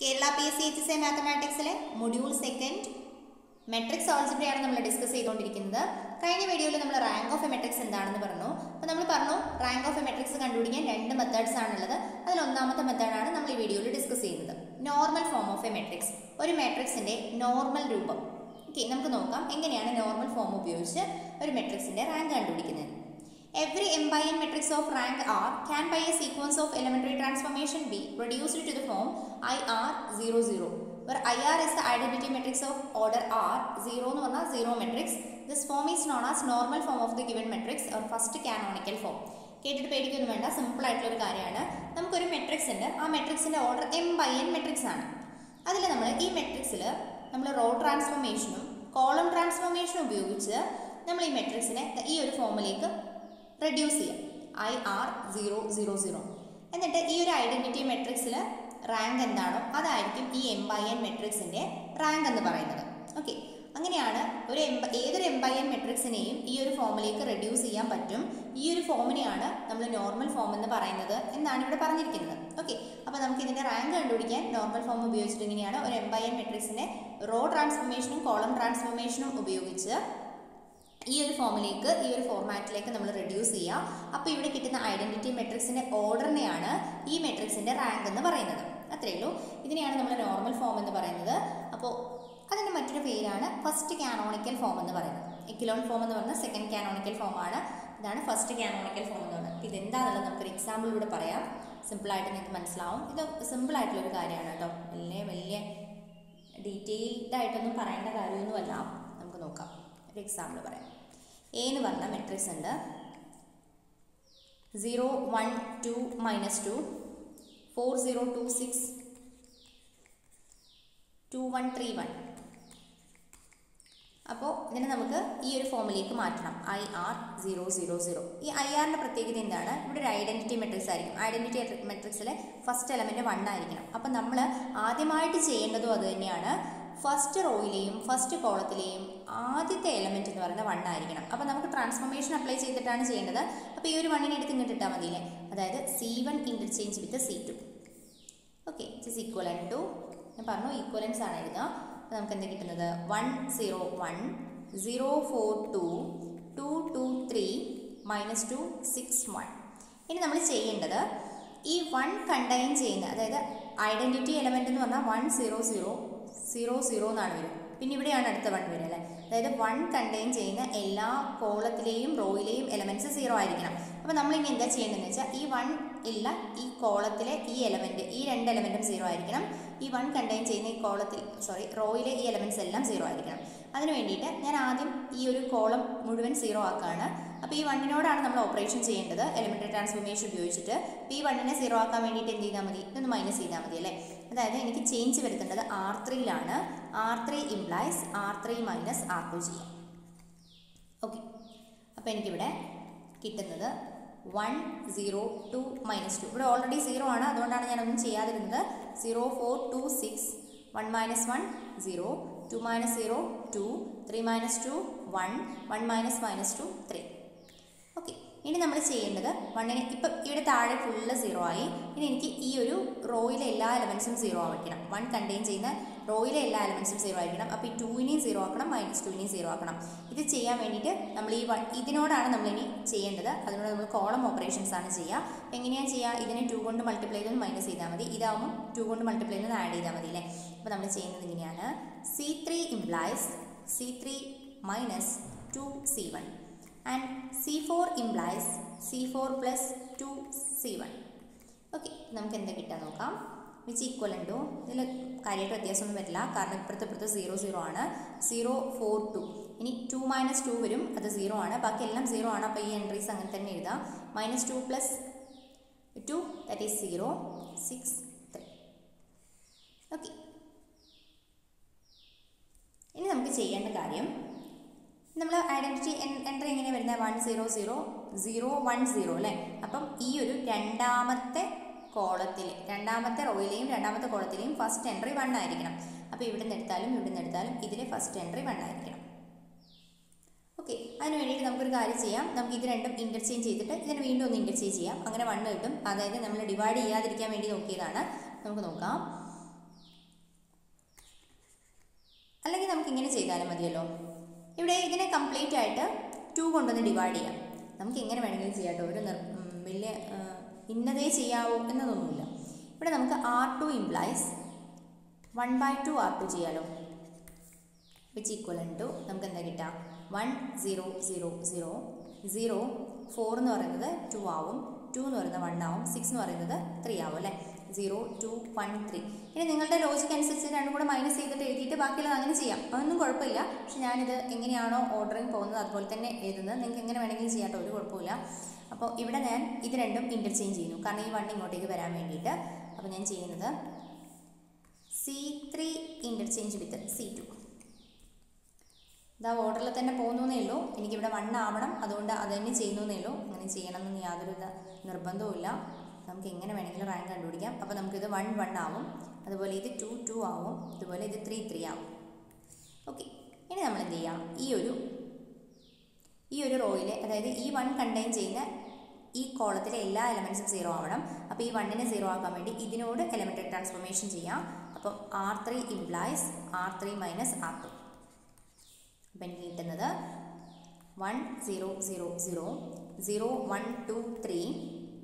Kerala PSC മാത്തമാറ്റിക്സിലെ module 2 matrix ആൾജിബ്രയാണ് നമ്മൾ discuss ചെയ്തുകൊണ്ടിരിക്കുന്നത്. കഴിഞ്ഞ വീഡിയോയിൽ നമ്മൾ റാങ്ക് ഓഫ് എ മെട്രിക്സ് എന്താണെന്ന് പറഞ്ഞു. അപ്പോൾ നമ്മൾ പറഞ്ഞു റാങ്ക് ഓഫ് എ മെട്രിക്സ് കണ്ടുപിടിക്കാൻ രണ്ട് മെത്തേഡ്സ് ആണുള്ളത്. അതിൽ ഒന്നാമത്തെ മെത്തേഡാണ് നമ്മൾ ഈ വീഡിയോയിൽ ഡിസ്കസ് ചെയ്യുന്നത്. Normal form of A matrix, ഒരു മെട്രിക്സിന്റെ നോർമൽ രൂപം. ഓക്കെ, നമുക്ക് നോക്കാം എങ്ങനെയാണ് നോർമൽ ഫോം ഉപയോഗിച്ച് ഒരു മെട്രിക്സിന്റെ റാങ്ക് കണ്ടുപിടിക്കുന്നത്. Every m by n matrix of rank R can by a sequence of elementary transformation be reduced to the form IR 0 0, where IR is the identity matrix of order R. 0 എന്ന് പറഞ്ഞാൽ 0 matrix. This form is known as normal form of the given matrix or first canonical form. കേട്ടിട്ട് പേടിക്കൊന്നും വേണ്ട, simple ആയിട്ടുള്ള ഒരു കാര്യമാണ്. നമുക്കൊരു matrix ഉണ്ട്, ആ മെട്രിക്സിന്റെ order m by n matrix ആണ്. അതിൽ നമ്മൾ ഈ മെട്രിക്സിൽ നമ്മൾ റോ ട്രാൻസ്ഫോർമേഷനും കോളം ട്രാൻസ്ഫോർമേഷനും ഉപയോഗിച്ച് നമ്മൾ ഈ മെട്രിക്സിനെ ഈ ഒരു ഫോമിലേക്ക് റെഡ്യൂസ് ചെയ്യാം, IR 0 0 0. എന്നിട്ട് ഈ ഒരു ഐഡന്റിറ്റി മെട്രിക്സിൽ റാങ്ക് എന്താണോ അതായിരിക്കും ഈ m by n മെട്രിക്സിന്റെ റാങ്ക് എന്ന് പറയുന്നത്. ഓക്കെ, അങ്ങനെയാണ് ഏതൊരു m by n മെട്രിക്സിനെയും ഈ ഒരു ഫോമിലേക്ക് റെഡ്യൂസ് ചെയ്യാൻ പറ്റും. ഈ ഒരു ഫോമിനെയാണ് നമ്മൾ നോർമൽ ഫോം എന്ന് പറയുന്നത് എന്നാണ് ഇവിടെ പറഞ്ഞിരിക്കുന്നത്. ഓക്കെ, അപ്പോൾ നമുക്ക് ഇതിന്റെ റാങ്ക് കണ്ടുപിടിക്കാൻ നോർമൽ ഫോം ഉപയോഗിച്ചിട്ട് ഇങ്ങനെയാണ് ഒരു m by n മെട്രിക്സിന്റെ റോ ട്രാൻസ്ഫോർമേഷനും കോളം ട്രാൻസ്ഫോർമേഷനും ഉപയോഗിച്ച് ഈ ഒരു ഫോമിലേക്ക്, ഈ ഒരു ഫോർമാറ്റിലേക്ക് നമ്മൾ റെഡ്യൂസ് ചെയ്യുക. അപ്പോൾ ഇവിടെ കിട്ടുന്ന ഐഡന്റിറ്റി മെട്രിക്സിന്റെ ഓർഡറിനെയാണ് ഈ മെട്രിക്സിന്റെ റാങ്ക് എന്ന് പറയുന്നത്. അത്രയേ ഉള്ളൂ. ഇതിനെയാണ് നമ്മൾ നോർമൽ ഫോം എന്ന് പറയുന്നത്. അപ്പോൾ അതിൻ്റെ മറ്റൊരു പേരാണ് ഫസ്റ്റ് കാനോണിക്കൽ ഫോം എന്ന് പറയുന്നത്. എക്കിലോൺ ഫോം എന്ന് പറഞ്ഞാൽ സെക്കൻഡ് കാനോണിക്കൽ ഫോം ആണ്. ഇതാണ് ഫസ്റ്റ് കാനോണിക്കൽ ഫോം എന്ന് പറയുന്നത്. ഇതെന്താണെന്നുള്ളത് നമുക്കൊരു എക്സാമ്പിളിലൂടെ പറയാം, സിമ്പിളായിട്ട് നിങ്ങൾക്ക് മനസ്സിലാവും. ഇത് സിമ്പിളായിട്ടുള്ളൊരു കാര്യമാണ് കേട്ടോ, വലിയ ഡീറ്റെയിൽഡ് ആയിട്ടൊന്നും പറയേണ്ട കാര്യമൊന്നുമല്ല. നമുക്ക് നോക്കാം, ഒരു എക്സാമ്പിൾ പറയാം. എ എന്ന് പറഞ്ഞ മെട്രിക്സ് ഉണ്ട്. 0 1 2 -2 4 0 2 6 2 1 3 1. അപ്പോൾ ഇതിനെ നമുക്ക് ഈ ഒരു ഫോമിലേക്ക് മാറ്റണം, IR 0 0 0. ഈ IRന്റെ പ്രത്യേകത എന്താണ്? ഇവിടെ ഒരു ഐഡന്റിറ്റി മെട്രിക്സ് ആയിരിക്കും. ഐഡന്റിറ്റി മെട്രിക്സിലെ ഫസ്റ്റ് എലമെന്റ് 1 ആയിരിക്കണം. അപ്പം നമ്മൾ ആദ്യമായിട്ട് ചെയ്യേണ്ടതും അത് തന്നെയാണ്. ഫസ്റ്റ് റോയിലെയും ഫസ്റ്റ് കോളത്തിലെയും ആദ്യത്തെ എലമെന്റ് എന്ന് പറയുന്നത് 1 ആയിരിക്കണം. അപ്പോൾ നമുക്ക് ട്രാൻസ്ഫോർമേഷൻ അപ്ലൈ ചെയ്തിട്ടാണ് ചെയ്യേണ്ടത്. അപ്പോൾ ഈ ഒരു 1നെ എടുത്ത് ഇങ്ങോട്ട് ഇട്ടാൽ മതിയില്ലേ, അതായത് C1 interchange with C2. Okay, it is equivalent to, ഞാൻ പറഞ്ഞു ഈക്വലൻസ് ആണ് എഴുതുക. അപ്പോൾ നമുക്ക് എന്താ കിട്ടുന്നത്? 1 0 1 0 4 2 2 2 3 -2 6 1. ഇനി നമ്മൾ ചെയ്യേണ്ടത് ഈ 1 കണ്ടെയ്ൻ ചെയ്യുന്ന, അതായത് ഐഡന്റിറ്റി എലമെന്റ് എന്ന് പറഞ്ഞാൽ 1 0 0 0 0 എന്നാണ് വരും. പിന്നെ ഇവിടെയാണ് അടുത്ത 1 വരിക അല്ലേ. അതായത് 1 കണ്ടെയ്ൻ ചെയ്യുന്ന എല്ലാ കോളത്തിലെയും റോയിലെയും എലമെന്റ്സ് 0 ആയിരിക്കണം. അപ്പോൾ നമ്മൾ ഇനി എന്താ ചെയ്യേണ്ടതെന്ന് വെച്ചാൽ ഈ 1 ഇല്ല ഈ കോളത്തിലെ ഈ എലമെന്റ്, ഈ രണ്ട് എലമെന്റും 0 ആയിരിക്കണം. ഈ 1 കണ്ടെയ്ൻ ചെയ്യുന്ന ഈ റോയിലെ ഈ എലമെന്റ്സ് എല്ലാം 0 ആയിരിക്കണം. അതിന് വേണ്ടിയിട്ട് ഞാൻ ആദ്യം ഈ ഒരു കോളം മുഴുവൻ 0 ആക്കുകയാണ്. അപ്പോൾ ഈ 1നോടാണ് നമ്മൾ ഓപ്പറേഷൻ ചെയ്യേണ്ടത് എലിമെന്ററി ട്രാൻസ്ഫോർമേഷൻ ഉപയോഗിച്ചിട്ട്. ഈ 1നെ 0 ആക്കാൻ വേണ്ടിയിട്ട് എന്ത് ചെയ്താൽ മതി? ഇതൊന്ന് മൈനസ് ചെയ്താൽ മതി അല്ലേ. അതായത് എനിക്ക് ചേഞ്ച് വരുത്തേണ്ടത് R3യിലാണ്. R3 implies R3 minus R2 ചെയ്യാം. ഓക്കെ, അപ്പോൾ എനിക്കിവിടെ കിട്ടുന്നത് 1 0 2 -2. ഇവിടെ ഓൾറെഡി 0 ആണ്, അതുകൊണ്ടാണ് ഞാനൊന്നും ചെയ്യാതിരുന്നത്. 0 4 2 6 1 - 1 0 2 - 0 2 3 - 2 1 1 - -2 3. ഓക്കെ, ഇനി നമ്മൾ ചെയ്യേണ്ടത് 1നെ ഇപ്പം ഇവിടെ താഴെ ഫുള്ള് 0 ആയി. ഇനി എനിക്ക് ഈ ഒരു റോയിലെ എല്ലാ എലമെന്റ്സും 0 ആയിരിക്കണം. 1 കണ്ടെയ്ൻ ചെയ്യുന്ന റോയിലെ എല്ലാ എലമെന്റ്സും 0 ആയിരിക്കണം. അപ്പോൾ ഈ 2നെയും 0 ആക്കണം, -2നെയും 0 ആക്കണം. ഇത് ചെയ്യാൻ വേണ്ടിയിട്ട് നമ്മൾ ഈ ഇതിനോടാണ് നമ്മളിനി ചെയ്യേണ്ടത്. അതിനോട് നമ്മൾ കോളം ഓപ്പറേഷൻസ് ആണ് ചെയ്യുക. എങ്ങനെയാണ് ചെയ്യുക? ഇതിനെ 2 കൊണ്ട് മൾട്ടിപ്ലൈ ചെയ്തൊന്ന് മൈനസ് ചെയ്താൽ മതി. ഇതാവുമ്പോൾ 2 കൊണ്ട് മൾട്ടിപ്ലൈ ചെയ്തൊന്ന് ആഡ് ചെയ്താൽ മതി അല്ലേ. അപ്പോൾ നമ്മൾ ചെയ്യുന്നത് ഇങ്ങനെയാണ്. C3 implies C3 minus 2 C1 and C4 implies C4 plus 2 C1. Okay, നമുക്ക് എന്താ കിട്ടാൻ നോക്കാം. വിച്ച് ഈക്വലന്റ് ടു, ഇതിൽ കാര്യമായിട്ട് വ്യത്യാസമൊന്നും വരില്ല, കാരണം ഇപ്പുറത്ത് 0 0 ആണ്. 0 4 2. ഇനി 2 - 2 വരും, അത് 0 ആണ്. ബാക്കി എല്ലാം 0 ആണ്. അപ്പോൾ ഈ എൻട്രീസ് അങ്ങനെ തന്നെ എഴുതാം. -2 plus 2 that is 0 6 3. ഓക്കെ, ഇനി നമുക്ക് ചെയ്യേണ്ട കാര്യം, നമ്മൾ ഐഡന്റിറ്റി എൻട്രി എങ്ങനെയാണ് വരുന്നത്? 1 0 0 0 1 0 അല്ലേ. അപ്പം ഈ ഒരു രണ്ടാമത്തെ കോളത്തിലെ, രണ്ടാമത്തെ റോയിലെയും രണ്ടാമത്തെ കോളത്തിലെയും ഫസ്റ്റ് എൻട്രി 1 ആയിരിക്കണം. അപ്പോൾ ഇവിടെ നിന്ന് എടുത്താലും ഇതിലെ ഫസ്റ്റ് എൻട്രി 1 ആയിരിക്കണം. ഓക്കെ, അതിന് വേണ്ടിയിട്ട് നമുക്കൊരു കാര്യം ചെയ്യാം. നമുക്ക് ഇത് രണ്ടും ഇന്റർചേഞ്ച് ചെയ്തിട്ട് ഇതിനെ വീണ്ടും ഒന്ന് ഇന്റർചേഞ്ച് ചെയ്യാം. അങ്ങനെ 1 കിട്ടും. അതായത് നമ്മൾ ഡിവൈഡ് ചെയ്യാതിരിക്കാൻ വേണ്ടി നോക്കിയതാണ്. നമുക്ക് നോക്കാം. നമുക്ക് ഇങ്ങനെ ചെയ്താലും മതിയല്ലോ. ഇവിടെ ഇതിനെ കംപ്ലീറ്റ് ആയിട്ട് 2 കൊണ്ടൊന്ന് ഡിവൈഡ് ചെയ്യാം. നമുക്ക് എങ്ങനെ വേണമെങ്കിലും ചെയ്യാം കേട്ടോ. ഒരു വലിയ ഇന്നതേ ചെയ്യാവൂ എന്നതൊന്നുമില്ല. ഇവിടെ നമുക്ക് R2 ഇംപ്ലൈസ് 1/2 R2 ചെയ്യാലോ. വിച്ച് ഈക്വൽ ടു നമുക്ക് എന്താ കിട്ടുക? 1 0 0 0 0 4 എന്ന് പറയുന്നത് 2 ആവും, 2 എന്ന് പറയുന്നത് 1 ആവും, 6 എന്ന് പറയുന്നത് 3 ആവും അല്ലേ. 0 2 1 3. ഇനി നിങ്ങളുടെ ലോജിക്ക് അനുസരിച്ച് രണ്ടും കൂടെ മൈനസ് ചെയ്തിട്ട് എഴുതിയിട്ട് ബാക്കിയുള്ളത് അങ്ങനെ ചെയ്യാം, അതൊന്നും കുഴപ്പമില്ല. പക്ഷെ ഞാനിത് എങ്ങനെയാണോ ഓർഡറിങ് പോകുന്നത് അതുപോലെ തന്നെ എഴുതുന്നത്. നിങ്ങൾക്ക് എങ്ങനെ വേണമെങ്കിലും ചെയ്യാം കേട്ടോ, ഒരു കുഴപ്പമില്ല. അപ്പോൾ ഇവിടെ ഞാൻ ഇത് രണ്ടും ഇൻ്റർചേഞ്ച് ചെയ്യുന്നു, കാരണം ഈ 1 ഇങ്ങോട്ടേക്ക് വരാൻ വേണ്ടിയിട്ട്. അപ്പോൾ ഞാൻ ചെയ്യുന്നത് C3 ഇൻ്റർചേഞ്ച് വിത്ത് C2. ഇതാ ഓർഡറിൽ തന്നെ പോകുന്നേ ഉള്ളൂ. എനിക്കിവിടെ 1 ആവണം, അതുകൊണ്ട് അത് തന്നെ ചെയ്യുന്നേ ഉള്ളൂ. അങ്ങനെ ചെയ്യണമെന്ന് യാതൊരു നിർബന്ധവുമില്ല. നമുക്ക് എങ്ങനെ വേണമെങ്കിലും റാങ്ക് കണ്ടുപിടിക്കാം. അപ്പോൾ നമുക്കിത് 1 1 ആവും, അതുപോലെ ഇത് 2 2 ആവും, അതുപോലെ ഇത് 3 3 ആവും. ഓക്കെ, ഇനി നമ്മൾ എന്ത് ചെയ്യാം? ഈ ഒരു റോയിൽ, അതായത് ഈ 1 കണ്ടെയ്ൻ ചെയ്യുന്ന ഈ കോളത്തിലെ എല്ലാ എലമെൻറ്റ്സും 0 ആവണം. അപ്പോൾ ഈ 1നെ 0 ആക്കാൻ വേണ്ടി ഇതിനോട് എലമെൻ്ററി ട്രാൻസ്ഫോർമേഷൻ ചെയ്യാം. അപ്പം R3 implies R3 minus R2. അപ്പം എനിക്ക് കിട്ടുന്നത് 1 0 0 0 0 1 2 3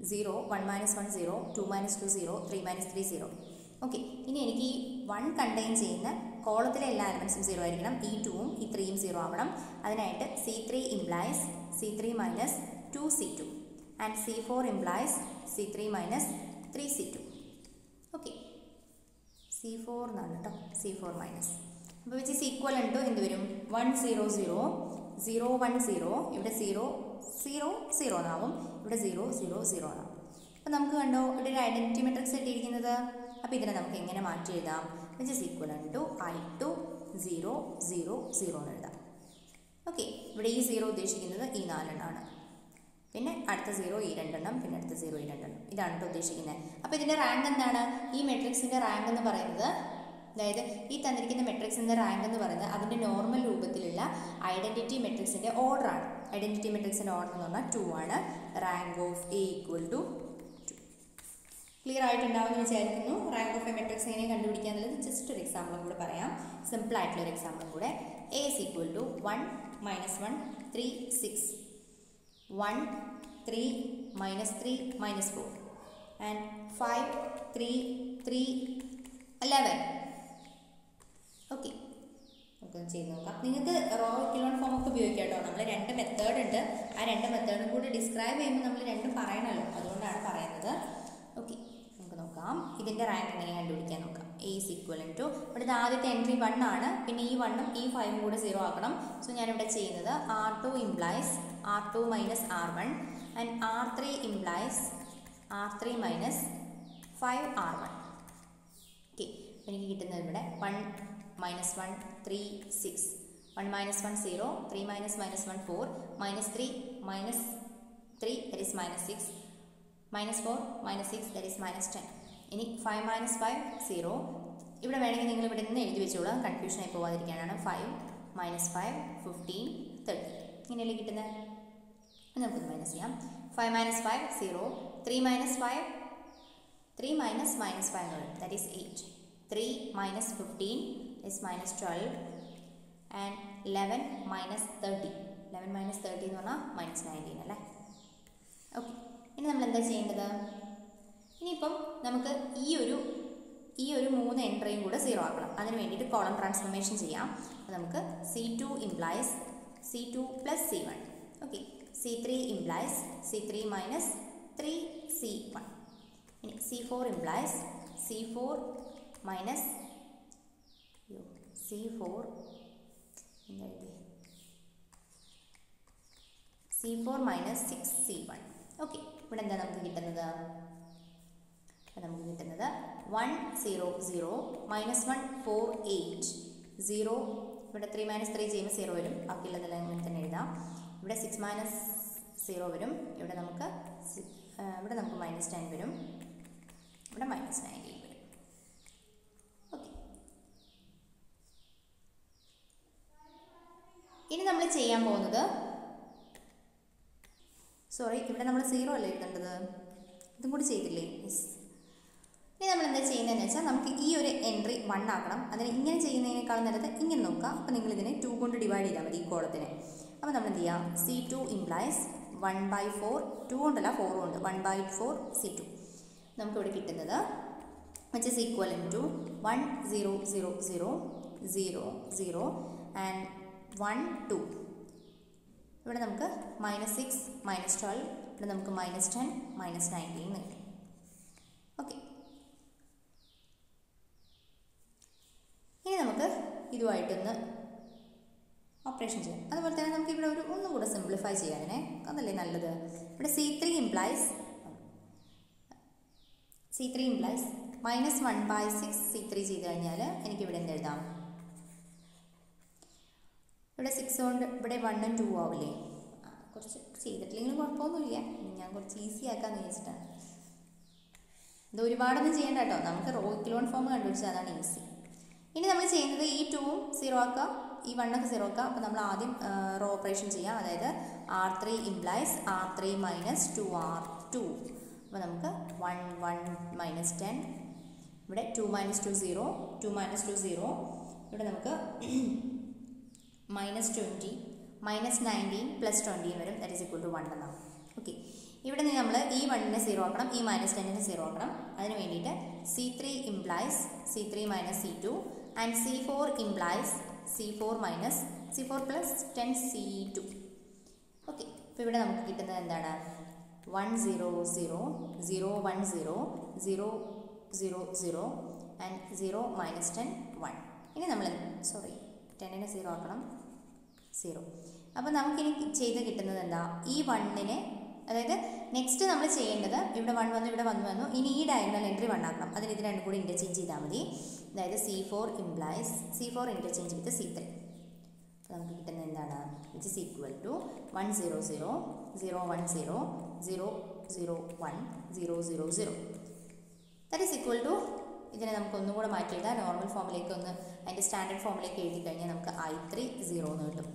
0 1 minus 1 0 2 minus 2 0 3 minus 3 0. ഓക്കെ, ഇനി എനിക്ക് ഈ 1 കണ്ടെയ്ൻ ചെയ്യുന്ന കോളത്തിലെ എല്ലാ എലമെൻറ്റ്സും 0 ആയിരിക്കണം. ഈ 2ഉം ഈ 3യും 0 ആവണം. അതിനായിട്ട് C3 implies C3 minus 2 C2 and C4 implies C3 minus 3 C2. Okay, C4 എന്നാണ് കേട്ടോ, C4 മൈനസ്. അപ്പോൾ വിച്ച് ഈസ് ഈക്വൽ ടു എന്ത് വരും? 1 0 0 0 1 0. ഇവിടെ 0 0 0 എന്നാവും, ഇവിടെ 0 0 0 എന്നാവും. അപ്പോൾ നമുക്ക് കണ്ടോ ഇവിടെ ഒരു ഐഡൻറ്റിറ്റി മെട്രിക്സ് കിട്ടിയിരിക്കുന്നത്. അപ്പോൾ ഇതിനെ നമുക്ക് എങ്ങനെ മാറ്റി എഴുതാം? Which is equal to I2 0 0 0 എന്ന് എഴുതാം. ഓക്കെ, ഇവിടെ ഈ 0 ഉദ്ദേശിക്കുന്നത് ഈ 4 എണ്ണമാണ്, പിന്നെ അടുത്ത 0 ഈ 2 എണ്ണം, പിന്നെ അടുത്ത 0 ഈ 2 എണ്ണം. ഇതാണ് കേട്ടോ ഉദ്ദേശിക്കുന്നത്. അപ്പോൾ ഇതിൻ്റെ റാങ്ക് എന്താണ്? ഈ മെട്രിക്സിൻ്റെ റാങ്ക് എന്ന് പറയുന്നത്, അതായത് ഈ തന്നിരിക്കുന്ന മെട്രിക്സിൻ്റെ റാങ്ക് എന്ന് പറയുന്നത് അതിൻ്റെ നോർമൽ രൂപത്തിലുള്ള ഐഡൻറ്റിറ്റി മെട്രിക്സിൻ്റെ ഓർഡറാണ്. ഐഡൻറ്റിറ്റി മെട്രിക്സിൻ്റെ ഓർഡർ എന്ന് പറഞ്ഞാൽ 2 ആണ്. Rank of A equal to 2. Clear ആയിട്ടുണ്ടാവുമെന്ന് വിചാരിക്കുന്നു. റാങ്ക് ഓഫ് എ മെട്രിക്സ് എങ്ങനെ കണ്ടുപിടിക്കുക എന്നുള്ളത് ജസ്റ്റ് ഒരു എക്സാമ്പിളും കൂടെ പറയാം, സിമ്പിൾ ആയിട്ടുള്ളൊരു എക്സാമ്പിളും കൂടെ. A is equal to 1 minus 1 3 6 1 3 minus 3 minus 4 and 5 3 3 11. Okay, നമുക്കൊന്ന് ചെയ്ത് നോക്കാം. നിങ്ങൾക്ക് റോ എക്കലോൺ ഫോം ഒക്കെ ഉപയോഗിക്കാം കേട്ടോ. നമ്മൾ 2 മെത്തേഡ് ഉണ്ട്, ആ 2 മെത്തേഡും കൂടി ഡിസ്ക്രൈബ് ചെയ്യുമ്പോൾ നമ്മൾ 2 പറയണമല്ലോ, അതുകൊണ്ടാണ് പറയുന്നത്. ഓക്കെ, നമുക്ക് നോക്കാം ഇതിൻ്റെ റാങ്ക് എങ്ങനെ കണ്ടുപിടിക്കാൻ നോക്കാം. A is equal to, ഇവിടുത്തെ ആദ്യത്തെ എൻട്രി 1 ആണ്, പിന്നെ ഈ 1ഉം ഈ 5ഉം കൂടെ 0 ആക്കണം. സോ ഞാനിവിടെ ചെയ്യുന്നത് R2 implies R2 minus R1 and R3 implies R3 minus 5 R1. Okay, എനിക്ക് കിട്ടുന്നത് ഇവിടെ 1 minus 1 3 6 1 minus 1 0 3 minus minus 1 4 minus 3 minus 3 that is minus 6 minus 4 minus 6 that is minus 10. ഇനി 5 minus 5 0. ഇവിടെ വേണമെങ്കിൽ നിങ്ങൾ ഇവിടെ നിന്ന് എഴുതി വെച്ചോളാം, കൺഫ്യൂഷൻ ആയി പോകാതിരിക്കാനാണ്. 5 minus 5 15 30. ഇങ്ങനെയല്ലേ കിട്ടുന്നത്? നമുക്കൊന്ന് മൈനസ് ചെയ്യാം. 5 minus 5 0 3 minus 5 3 minus minus 5 that is 8 3 minus 15 is minus 12 and 11 minus 30. 11 minus 30 എന്ന് പറഞ്ഞാൽ minus 19 അല്ലേ. ഓക്കെ, ഇനി നമ്മൾ എന്താ ചെയ്യേണ്ടത്? ഇനിയിപ്പം നമുക്ക് ഈ ഒരു 3 എൻട്രിയും കൂടെ 0 ആക്കണം. അതിന് വേണ്ടിയിട്ട് കോളം ട്രാൻസ്ഫോർമേഷൻ ചെയ്യാം. അപ്പോൾ നമുക്ക് C2 implies C2 plus C1. Okay, C3 implies C3 minus 3 C1. ഇനി C4 implies C4 minus C4 C4 minus 6 C1. Okay, ഇവിടെ എന്താ നമുക്ക് കിട്ടുന്നത്? നമുക്ക് കിട്ടുന്നത് 1 0 0 മൈനസ് 1 4 8 0. ഇവിടെ 3 മൈനസ് 3 ചെയ്യുമ്പോൾ 0 വരും, ബാക്കിയുള്ളതെല്ലാം ഇങ്ങനെ തന്നെ എഴുതാം. ഇവിടെ 6 മൈനസ് 0 വരും, ഇവിടെ നമുക്ക് മൈനസ് 10 വരും, ഇവിടെ മൈനസ് 19 വരും. ഓക്കെ, ഇനി നമ്മൾ ചെയ്യാൻ പോകുന്നത്, സോറി ഇവിടെ നമ്മൾ 0 അല്ലേ എഴുതേണ്ടത്, ഇതും കൂടി ചെയ്തില്ലേ? യെസ്. ഇനി നമ്മൾ എന്താ ചെയ്യുന്നതെന്ന് വെച്ചാൽ നമുക്ക് ഈ ഒരു എൻട്രി 1 ആക്കണം. അതിന് ഇങ്ങനെ ചെയ്യുന്നതിനേക്കാളും നല്ലത് ഇങ്ങനെ നോക്കുക. അപ്പോൾ നിങ്ങൾ ഇതിനെ 2 കൊണ്ട് ഡിവൈഡ് ചെയ്താൽ മതി ഈ കോളത്തിനെ. അപ്പോൾ നമ്മൾ എന്ത് ചെയ്യാം, C2 ഇംപ്ലൈസ് 1/4, 2 കൊണ്ടല്ല 4 കൊണ്ട് 1/4 C2. നമുക്കിവിടെ കിട്ടുന്നത് which is equivalent to 1 0 0 0 0 0 and 1 2. ഇവിടെ നമുക്ക് -6 -12, ഇവിടെ നമുക്ക് -10 -19 കിട്ടും. ഓക്കെ, ഇനി നമുക്ക് ഇതുമായിട്ടൊന്ന് ഓപ്പറേഷൻ ചെയ്യാം. അതുപോലെ തന്നെ നമുക്ക് ഇവിടെ ഒന്നും കൂടെ സിംപ്ലിഫൈ ചെയ്യാനേ, അതല്ലേ നല്ലത്. ഇവിടെ C3 ഇംപ്ലൈസ് -1/6 C3 ചെയ്ത് കഴിഞ്ഞാൽ എനിക്കിവിടെ എന്തെഴുതാം, ഇവിടെ 6 കൊണ്ട് ഇവിടെ 1 ഉം 2 ആവില്ലേ. കുറച്ച് ചെയ്തിട്ടില്ലെങ്കിലും കുഴപ്പമൊന്നുമില്ല, ഞാൻ കുറച്ച് ഈസി ആക്കാമെന്ന് ചോദിച്ചിട്ടാണ്. ഇത് ഒരുപാടൊന്നും ചെയ്യേണ്ട കേട്ടോ, നമുക്ക് റോ ഇക്വലൻ ഫോം കണ്ടുപിടിച്ചാൽ അതാണ് ഈസി. ഇനി നമ്മൾ ചെയ്യുന്നത് ഈ 2 0 ആക്കുക, ഈ 1 ഒക്കെ 0 ആക്കുക. അപ്പോൾ നമ്മൾ ആദ്യം റോ ഓപ്പറേഷൻ ചെയ്യാം. അതായത് R3 ഇംപ്ലൈസ് R3 - 2R2. അപ്പോൾ നമുക്ക് 1 1 -10, ഇവിടെ 2 - 2 0, 2 - 2 0, ഇവിടെ നമുക്ക് -20 -19 + 20 വരും, ദാറ്റ് ഈസ് ഈക്വൽ ടു 1 എന്നാണ്. ഓക്കെ, ഇവിടെ നിന്ന് നമ്മൾ ഈ 1നെ 0 ആക്കണം, ഈ -10നെ 0 ആക്കണം. അതിന് വേണ്ടിയിട്ട് C3 implies C3 - C2 and C4 implies C4 + 10 C2. Okay, അപ്പോൾ ഇവിടെ നമുക്ക് കിട്ടുന്നത് എന്താണ്, 1 0 0 0 1 0 0 0 0 ആൻഡ് 0 -10 1. ഇനി നമ്മൾ 10നെ 0 ആക്കണം, 0. അപ്പോൾ നമുക്കിനി ചെയ്ത് കിട്ടുന്നത് എന്താ, ഈ 1നെ, അതായത് നെക്സ്റ്റ് നമ്മൾ ചെയ്യേണ്ടത് ഇവിടെ 1 വന്നു, ഇവിടെ 1 വന്നു, ഇനി ഈ ഡയഗണൽ എൻട്രി 1 ആക്കണം. അതിന് ഇത് രണ്ടും കൂടി ഇൻ്റർചേഞ്ച് ചെയ്താൽ മതി. അതായത് C4 ഇംപ്ലൈസ് C4 ഇൻ്റർചേഞ്ച് വിത്ത് C3. അപ്പോൾ നമുക്ക് കിട്ടുന്നത് എന്താണ്, which is equal to 1 0 0 0 1 0 0 0 1 0 0 0. That is equal to, ഇതിനെ നമുക്ക് ഒന്നും കൂടെ മാറ്റി എഴുതാം. നോർമൽ ഫോമിലേക്ക് ഒന്ന് അതിൻ്റെ സ്റ്റാൻഡേർഡ് ഫോമിലേക്ക് എഴുതി കഴിഞ്ഞാൽ നമുക്ക് I3 0 എന്ന് കിട്ടും.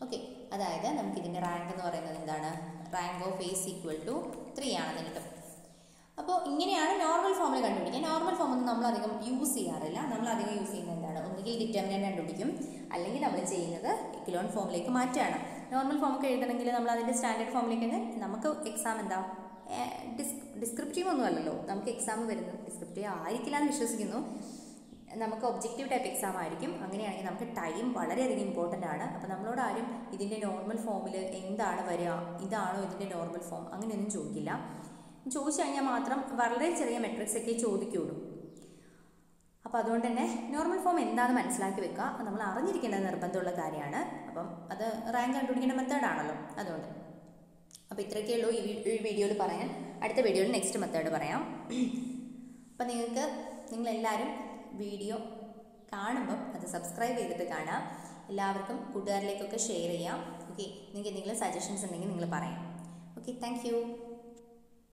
ഓക്കെ, അതായത് നമുക്ക് ഇതിൻ്റെ റാങ്ക് എന്ന് പറയുന്നത് എന്താണ്, rank of A equal to 3 ആണെന്ന് കിട്ടും. അപ്പോൾ ഇങ്ങനെയാണ് നോർമൽ ഫോമിൽ കണ്ടുപിടിക്കുക. നോർമൽ ഫോം ഒന്നും നമ്മൾ അധികം യൂസ് ചെയ്യാറില്ല. നമ്മൾ അധികം യൂസ് ചെയ്യുന്നത് എന്താണ്, ഒന്നുകിൽ ഡിറ്റർമിനൻ്റ് കണ്ടുപിടിക്കും, അല്ലെങ്കിൽ നമ്മൾ ചെയ്യുന്നത് ഇക്വലോൺ ഫോമിലേക്ക് മാറ്റുകയാണ്. നോർമൽ ഫോമൊക്കെ എഴുതണമെങ്കിൽ നമ്മൾ അതിൻ്റെ സ്റ്റാൻഡേർഡ് ഫോമിലേക്ക് നമുക്ക് എക്സാം എന്താ ഡിസ്ക്രിപ്റ്റീവ് ഒന്നും അല്ലല്ലോ, നമുക്ക് എക്സാം വരുന്നത് ഡിസ്ക്രിപ്റ്റീവ് ആയിരിക്കില്ല എന്ന് വിശ്വസിക്കുന്നു. നമുക്ക് ഒബ്ജക്റ്റീവ് ടൈപ്പ് എക്സാം ആയിരിക്കും. അങ്ങനെയാണെങ്കിൽ നമുക്ക് ടൈം വളരെയധികം ഇമ്പോർട്ടൻ്റ് ആണ്. അപ്പോൾ നമ്മളോട് ആരും ഇതിൻ്റെ നോർമൽ ഫോമിൽ എന്താണ് വരിക, ഇതാണോ ഇതിൻ്റെ നോർമൽ ഫോം, അങ്ങനെയൊന്നും ചോദിക്കില്ല. ചോദിച്ചു കഴിഞ്ഞാൽ മാത്രം വളരെ ചെറിയ മെട്രിക്സ് ഒക്കെ ചോദിക്കുകയുള്ളൂ. അപ്പോൾ അതുകൊണ്ട് തന്നെ നോർമൽ ഫോം എന്താണെന്ന് മനസ്സിലാക്കി വെക്കുക, നമ്മൾ അറിഞ്ഞിരിക്കേണ്ടത് നിർബന്ധമുള്ള കാര്യമാണ്. അപ്പം അത് റാങ്ക് കണ്ടുപിടിക്കേണ്ട മെത്തേഡാണല്ലോ, അതുകൊണ്ട്. അപ്പോൾ ഇത്രയൊക്കെ ഉള്ളൂ ഈ വീഡിയോയിൽ പറയാൻ. അടുത്ത വീഡിയോയിൽ നെക്സ്റ്റ് മെത്തേഡ് പറയാം. അപ്പം നിങ്ങളെല്ലാവരും വീഡിയോ കാണുമ്പം അത് സബ്സ്ക്രൈബ് ചെയ്തിട്ട് കാണാം. എല്ലാവർക്കും കൂട്ടുകാരിലേക്കൊക്കെ ഷെയർ ചെയ്യാം. ഓക്കെ, നിങ്ങൾക്ക് എന്തെങ്കിലും സജഷൻസ് ഉണ്ടെങ്കിൽ നിങ്ങൾ പറയാം. Okay, thank you.